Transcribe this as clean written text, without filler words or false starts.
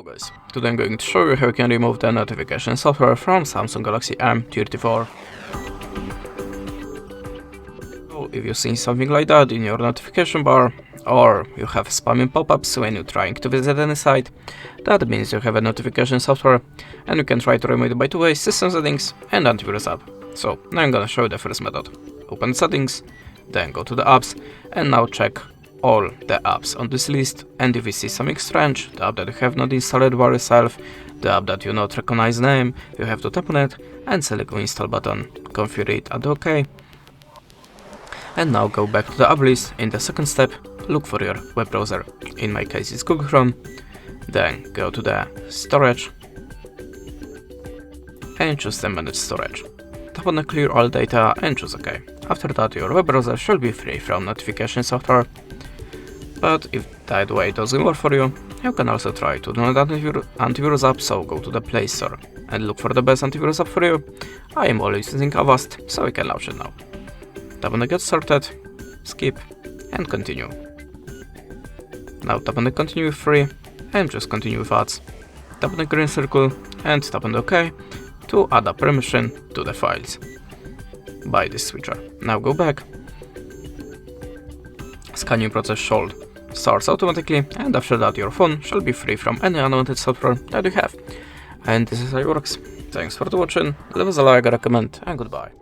Hello guys, today I'm going to show you how you can remove the notification software from Samsung Galaxy M34. So if you see something like that in your notification bar, or you have spamming pop-ups when you're trying to visit any site, that means you have a notification software, and you can try to remove it by two ways: system settings and antivirus app. So now I'm gonna show you the first method. Open settings, then go to the apps, and now check all the apps on this list, and if you see something strange, the app that you have not installed by yourself, the app that you not recognize name, you have to tap on it and select the install button, configure it at OK. And now go back to the app list. In the second step, look for your web browser. In my case it's Google Chrome. Then go to the storage and choose the manage storage. Tap on the clear all data and choose OK. After that, your web browser should be free from notification software. But if that way doesn't work for you, you can also try to download antivirus app, so go to the Play Store and look for the best antivirus app for you. I am always using Avast, so we can launch it now. Tap on the Get Started, skip and continue. Now tap on the Continue Free and just continue with ads. Tap on the green circle and tap on the OK to add a permission to the files by this switcher. Now go back. Scanning process should starts automatically, and after that your phone shall be free from any unwanted software that you have. And this is how it works. Thanks for watching, leave us a like, a comment, and goodbye.